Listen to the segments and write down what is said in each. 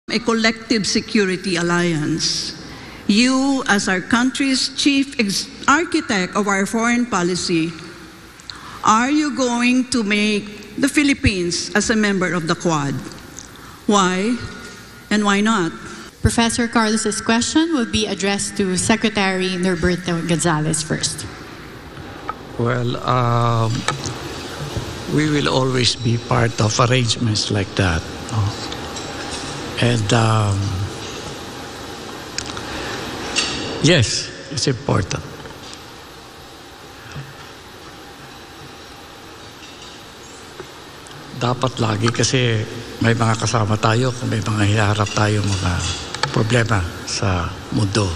a collective security alliance. You, as our country's chief architect of our foreign policy, are you going to make the Philippines as a member of the Quad? Why and why not? Professor Carlos's question will be addressed to Secretary Norberto Gonzales first. Well, we will always be part of arrangements like that. And yes, it's important. Dapat lagi kasi may mga kasama tayo kung may mga hiharap tayo mga problema sa mundo.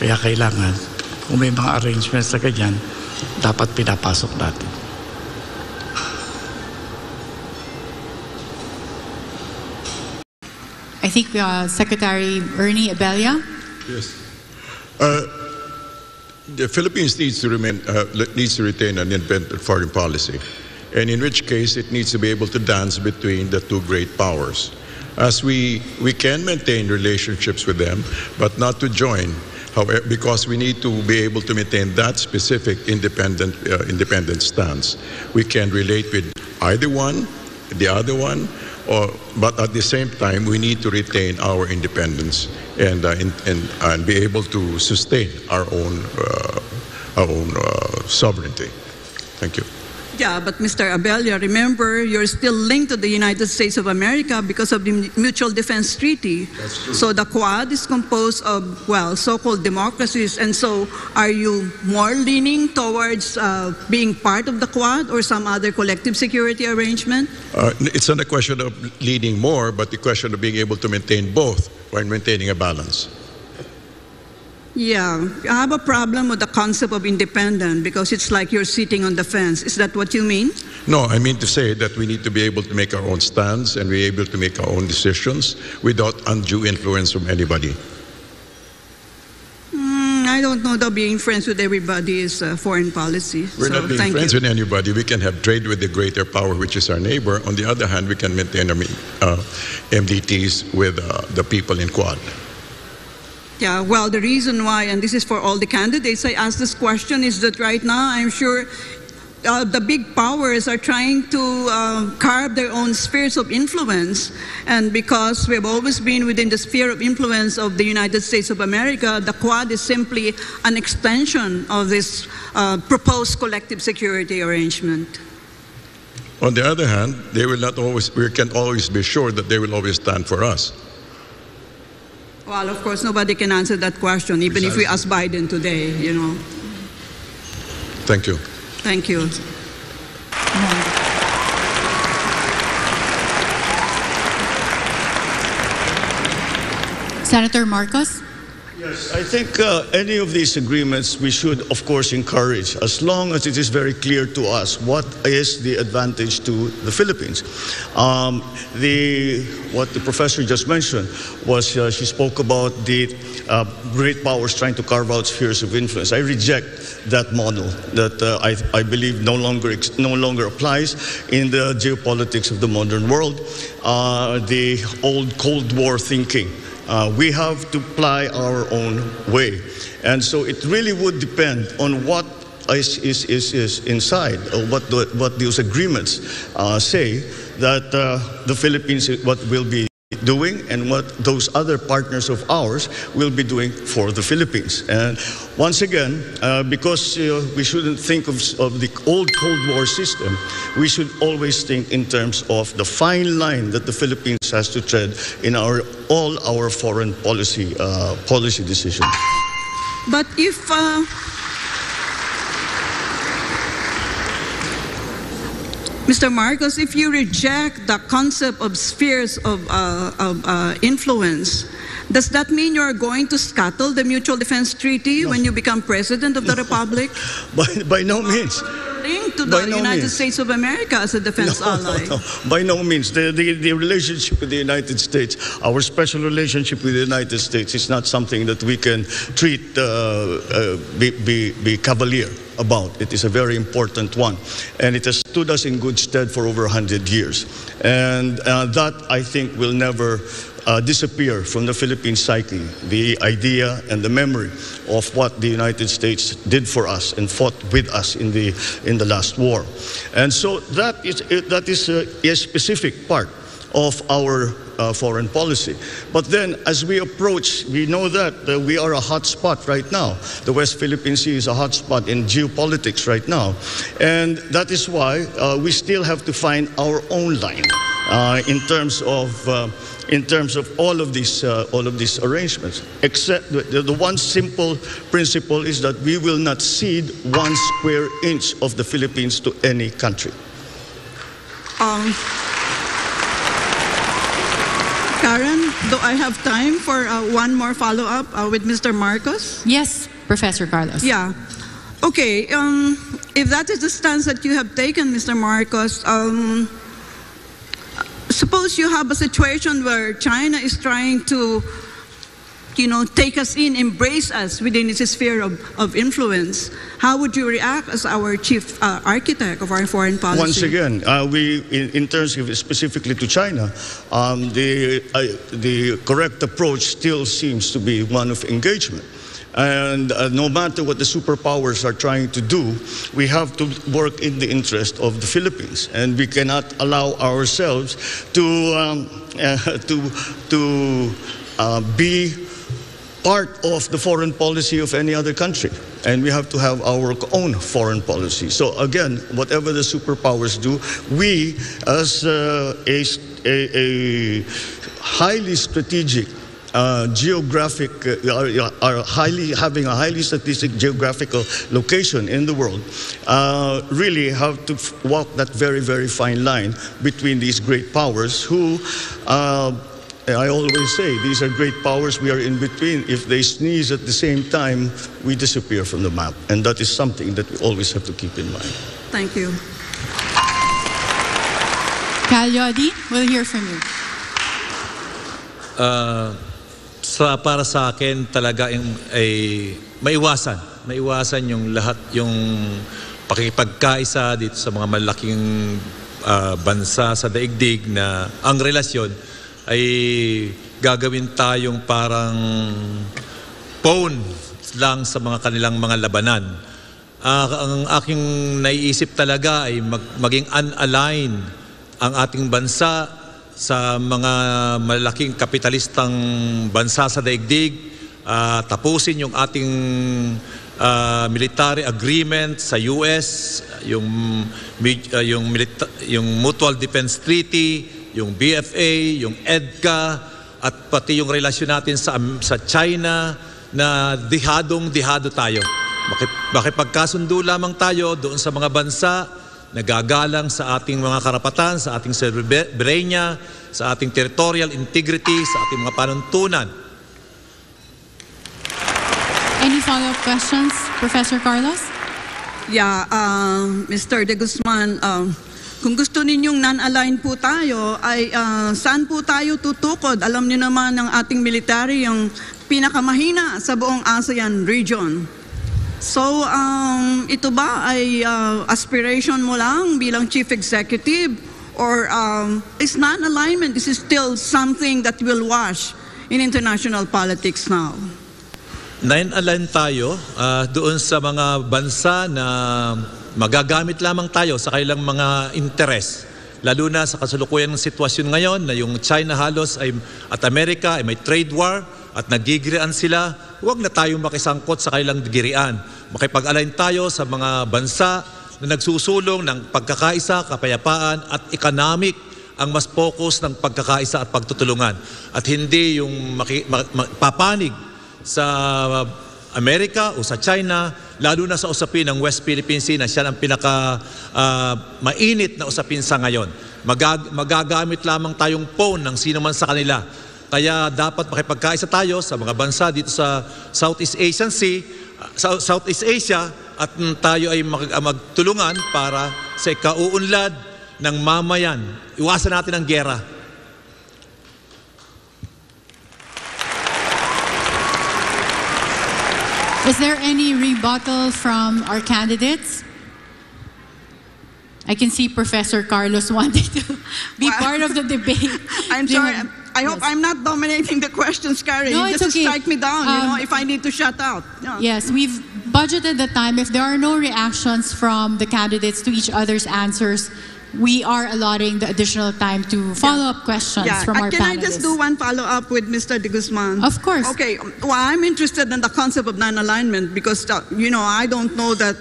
Kaya kailangan, kung may mga arrangements na ganyan, dapat pinapasok natin. I think Secretary Ernie Abella. Yes. The Philippines needs to retain an independent foreign policy, and in which case it needs to be able to dance between the two great powers. As we can maintain relationships with them, but not to join, however, because we need to be able to maintain that specific independent stance. We can relate with either one, the other one, but at the same time, we need to retain our independence and be able to sustain our own sovereignty. Thank you. Yeah, but Mr. Abella, remember, you're still linked to the United States of America because of the Mutual Defense Treaty. That's true. So the Quad is composed of, well, so-called democracies. And so are you more leaning towards being part of the Quad or some other collective security arrangement? It's not a question of leaning more, but the question of being able to maintain both while maintaining a balance. Yeah, I have a problem with the concept of independent because it's like you're sitting on the fence. Is that what you mean? No, I mean to say that we need to be able to make our own stands and be able to make our own decisions without undue influence from anybody. I don't know that being friends with everybody is foreign policy. We're not being friends with anybody. We can have trade with the greater power, which is our neighbor. On the other hand, we can maintain MDTs with the people in Quad. Yeah, well, the reason why, and this is for all the candidates, I asked this question is that right now I'm sure the big powers are trying to carve their own spheres of influence. And because we've always been within the sphere of influence of the United States of America, the Quad is simply an extension of this proposed collective security arrangement. On the other hand, they will not always, we can always be sure that they will always stand for us. Well, of course, nobody can answer that question, even if we ask Biden today, you know. Thank you. Thank you. Senator Marcos. Yes, I think any of these agreements we should, of course, encourage, as long as it is very clear to us what is the advantage to the Philippines. What the professor just mentioned was she spoke about the great powers trying to carve out spheres of influence. I reject that model that I believe no longer applies in the geopolitics of the modern world. The old Cold War thinking. We have to ply our own way. And so it really would depend on what is inside, or what those agreements say that the Philippines, what will be doing and what those other partners of ours will be doing for the Philippines. And once again, because we shouldn't think of the old Cold War system, we should always think in terms of the fine line that the Philippines has to tread in all our foreign policy decisions. But if Mr. Marcos, if you reject the concept of spheres of influence, does that mean you're going to scuttle the Mutual Defense Treaty when you become President of the Republic? By no means. Linked to the United States of America as a defense ally. No, by no means. The relationship with the United States, our special relationship with the United States, is not something that we can treat, be cavalier about. It is a very important one. And it has stood us in good stead for over 100 years. And that, I think, will never disappear from the Philippine psyche, the idea and the memory of what the United States did for us and fought with us in the last war. And so that is a specific part of our foreign policy. But then as we approach, we know that we are a hot spot right now. The West Philippine Sea is a hot spot in geopolitics right now. And that is why we still have to find our own line in terms of all of these arrangements. Except the one simple principle is that we will not cede 1 square inch of the Philippines to any country. Karen, do I have time for one more follow-up with Mr. Marcos? Yes, Professor Carlos. Yeah. Okay, if that is the stance that you have taken, Mr. Marcos, suppose you have a situation where China is trying to, take us in, embrace us within its sphere of influence. How would you react as our chief architect of our foreign policy? Once again, in terms of specifically to China, the correct approach still seems to be one of engagement. And no matter what the superpowers are trying to do, we have to work in the interest of the Philippines, and we cannot allow ourselves to be part of the foreign policy of any other country. And we have to have our own foreign policy. So again, whatever the superpowers do, we as a highly strategic geographic, are having a highly strategic geographical location in the world, really have to walk that very, very fine line between these great powers who, I always say, these are great powers, we are in between. If they sneeze at the same time, we disappear from the map. And that is something that we always have to keep in mind. Thank you. Cal Yodi, we'll hear from you. Para sa akin talaga ay maiwasan yung lahat yung pakikipagkaisa dito sa mga malaking bansa sa daigdig na ang relasyon ay gagawin tayong parang pawn lang sa mga kanilang mga labanan. Ang aking naiisip talaga ay maging unaligned ang ating bansa sa mga malaking kapitalistang bansa sa daigdig, tapusin yung ating military agreement sa US, yung Mutual Defense Treaty, yung BFA, yung EDCA, at pati yung relasyon natin sa China na dihadong-dihado tayo. Makipagkasundo lamang tayo doon sa mga bansa nagagalang sa ating mga karapatan, sa ating soberanya, sa ating territorial integrity, sa ating mga panuntunan. Any follow-up questions, Professor Carlos? Yeah, Mr. De Guzman, kung gusto ninyong non-aligned po tayo, ay saan po tayo tutukod? Alam niyo naman ng ating military yung pinakamahina sa buong ASEAN region. So, ito ba ay aspiration mo lang bilang chief executive? Or is non-alignment, this is still something that will wash in international politics now? Non-aligned tayo doon sa mga bansa na magagamit lamang tayo sa kailang mga interes. Lalo na sa kasalukuyan ng sitwasyon ngayon na yung China halos at Amerika ay may trade war at nagigirian sila. Huwag na tayong makisangkot sa kailang girian. Makipag-align tayo sa mga bansa na nagsusulong ng pagkakaisa, kapayapaan at economic ang mas focus ng pagkakaisa at pagtutulungan. At hindi yung papanig sa Amerika o sa China, lalo na sa usapin ng West Philippine Sea na siya ang mainit na usapin sa ngayon. Magagamit lamang tayong phone ng sino man sa kanila. Kaya dapat makipagkaisa tayo sa mga bansa dito sa Southeast Asia at tayo ay magtulungan para sa ikauunlad ng mamayan. Iwasan natin ang giyera. Is there any rebuttal from our candidates? I can see Professor Carlos wanting to be part of the debate. I'm sorry. I hope I'm not dominating the questions, Karen. No, You it's just okay. strike me down, if I need to shut out. Yeah. Yes, we've budgeted the time. If there are no reactions from the candidates to each other's answers, we are allotting the additional time to follow-up questions from our Can panelists. I just do one follow-up with Mr. De Guzman? Of course. Okay. Well, I'm interested in the concept of non-alignment because, I don't know that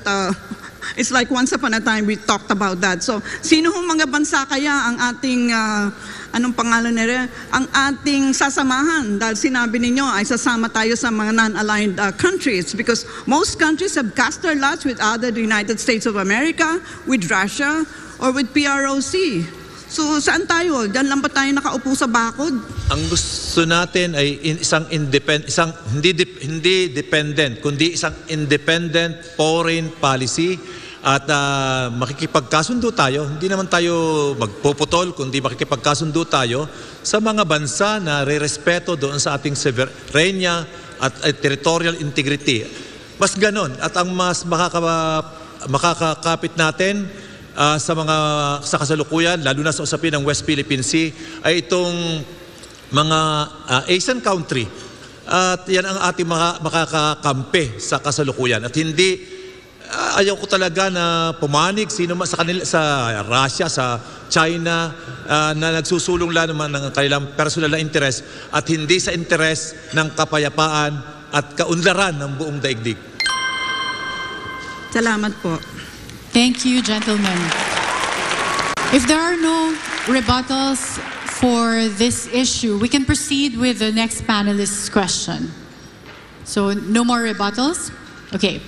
it's like once upon a time we talked about that. So, sino hong mga bansa kaya ang ating, anong pangalan nila? Ang ating sasamahan? Dahil sinabi ninyo ay sasama tayo sa mga non-aligned countries because most countries have cast their lots with either the United States of America, with Russia, or with PROC. So saan tayo? Diyan lang ba tayo nakaupo sa bakod? Ang gusto natin ay hindi dependent, kundi isang independent foreign policy at makikipagkasundo tayo. Hindi naman tayo magpuputol, kundi makikipagkasundo tayo sa mga bansa na re-respeto doon sa ating sovereignty at territorial integrity. Mas ganon. At ang mas makakakapit natin sa kasalukuyan, lalo na sa usapin ng West Philippine Sea, ay itong mga Asian country. At yan ang ating makakakampi sa kasalukuyan. At hindi, ayaw ko talaga na pumanig sino sa kanila, sa Russia, sa China, na nagsusulong lang naman ng kanilang personal na interes at hindi sa interes ng kapayapaan at kaunlaran ng buong daigdig. Salamat po. Thank you, gentlemen. If there are no rebuttals for this issue, we can proceed with the next panelist's question. So, no more rebuttals? Okay.